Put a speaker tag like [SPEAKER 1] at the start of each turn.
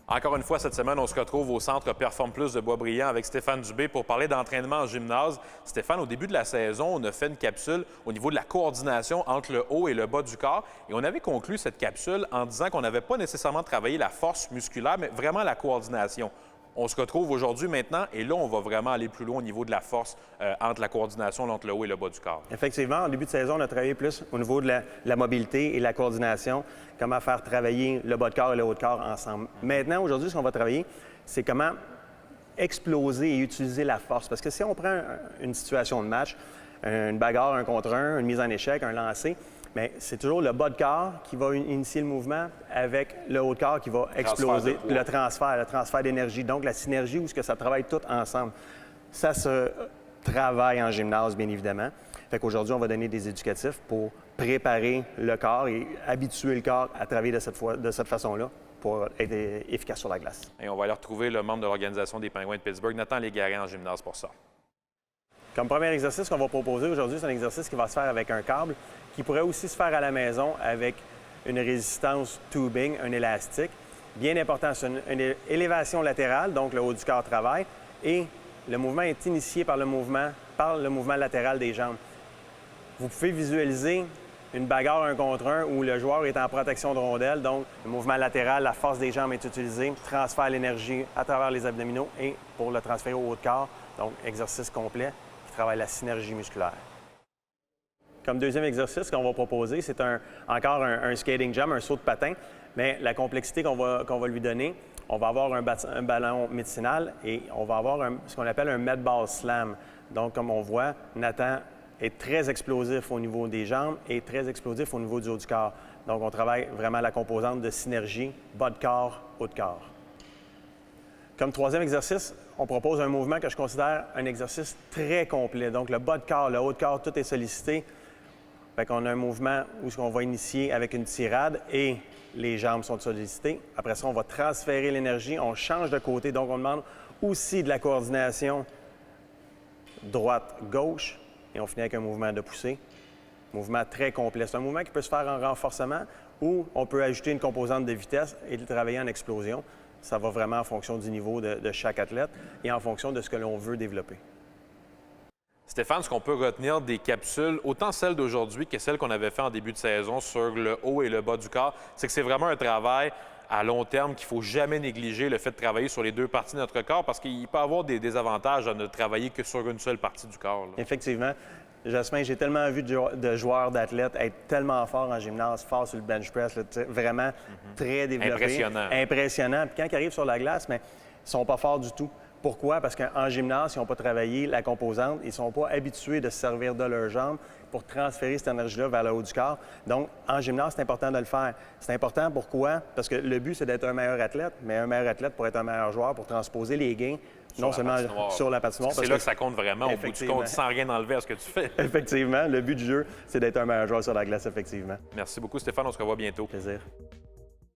[SPEAKER 1] Encore une fois, cette semaine, on se retrouve au Centre Perform Plus de Boisbriand avec Stéphane Dubé pour parler d'entraînement en gymnase. Stéphane, au début de la saison, on a fait une capsule au niveau de la coordination entre le haut et le bas du corps. Et on avait conclu cette capsule en disant qu'on n'avait pas nécessairement travaillé la force musculaire, mais vraiment la coordination. On se retrouve aujourd'hui maintenant et là, on va vraiment aller plus loin au niveau de la force entre la coordination entre le haut et le bas du corps.
[SPEAKER 2] Effectivement, en début de saison, on a travaillé plus au niveau de la mobilité et la coordination, comment faire travailler le bas de corps et le haut de corps ensemble. Maintenant, aujourd'hui, ce qu'on va travailler, c'est comment exploser et utiliser la force. Parce que si on prend une situation de match, une bagarre, un contre un, une mise en échec, un lancer, bien, c'est toujours le bas de corps qui va initier le mouvement avec le haut de corps qui va exploser, le transfert d'énergie. Donc, la synergie où ce que ça travaille tout ensemble. Ça se travaille en gymnase, bien évidemment. Fait qu'aujourd'hui, on va donner des éducatifs pour préparer le corps et habituer le corps à travailler de cette façon-là pour être efficace sur la glace.
[SPEAKER 1] Et on va aller retrouver le membre de l'Organisation des Pingouins de Pittsburgh, Nathan Légaré, en gymnase pour ça.
[SPEAKER 2] Comme premier exercice qu'on va proposer aujourd'hui, c'est un exercice qui va se faire avec un câble, qui pourrait aussi se faire à la maison avec une résistance tubing, un élastique. Bien important, c'est une élévation latérale, donc le haut du corps travaille, et le mouvement est initié par le mouvement latéral des jambes. Vous pouvez visualiser une bagarre un contre un où le joueur est en protection de rondelle, donc le mouvement latéral, la force des jambes est utilisée, transfère l'énergie à travers les abdominaux et pour le transférer au haut de corps, donc exercice complet qui travaille la synergie musculaire. Comme deuxième exercice qu'on va proposer, c'est encore un skating jump, un saut de patin, mais la complexité qu'on va lui donner, on va avoir un ballon médicinal et on va avoir ce qu'on appelle un med ball slam. Donc, comme on voit, Nathan est très explosif au niveau des jambes et très explosif au niveau du haut du corps. Donc, on travaille vraiment la composante de synergie, bas de corps, haut de corps. Comme troisième exercice, on propose un mouvement que je considère un exercice très complet. Donc, le bas de corps, le haut de corps, tout est sollicité. Fait qu'on a un mouvement où on va initier avec une tirade et les jambes sont sollicitées. Après ça, on va transférer l'énergie, on change de côté. Donc, on demande aussi de la coordination droite-gauche et on finit avec un mouvement de poussée. Mouvement très complet. C'est un mouvement qui peut se faire en renforcement ou on peut ajouter une composante de vitesse et le travailler en explosion. Ça va vraiment en fonction du niveau de chaque athlète et en fonction de ce que l'on veut développer.
[SPEAKER 1] Stéphane, ce qu'on peut retenir des capsules, autant celles d'aujourd'hui que celles qu'on avait fait en début de saison sur le haut et le bas du corps, c'est que c'est vraiment un travail à long terme qu'il ne faut jamais négliger, le fait de travailler sur les deux parties de notre corps parce qu'il peut y avoir des avantages à ne travailler que sur une seule partie du corps. Là.
[SPEAKER 2] Effectivement. Jasmin, j'ai tellement vu de joueurs, d'athlètes être tellement forts en gymnase, forts sur le bench press, là, vraiment très développés.
[SPEAKER 1] Impressionnant.
[SPEAKER 2] Impressionnant. Puis quand ils arrivent sur la glace, mais ils ne sont pas forts du tout. Pourquoi? Parce qu'en gymnase, ils n'ont pas travaillé la composante, ils ne sont pas habitués de se servir de leurs jambes pour transférer cette énergie-là vers le haut du corps. Donc, en gymnase, c'est important de le faire. C'est important, pourquoi? Parce que le but, c'est d'être un meilleur athlète, mais un meilleur athlète pour être un meilleur joueur, pour transposer les gains, non seulement sur la patinoire.
[SPEAKER 1] C'est là que ça compte vraiment, au bout du compte, sans rien enlever à ce que tu fais.
[SPEAKER 2] Effectivement, le but du jeu, c'est d'être un meilleur joueur sur la glace, effectivement.
[SPEAKER 1] Merci beaucoup, Stéphane. On se revoit bientôt.
[SPEAKER 2] Plaisir.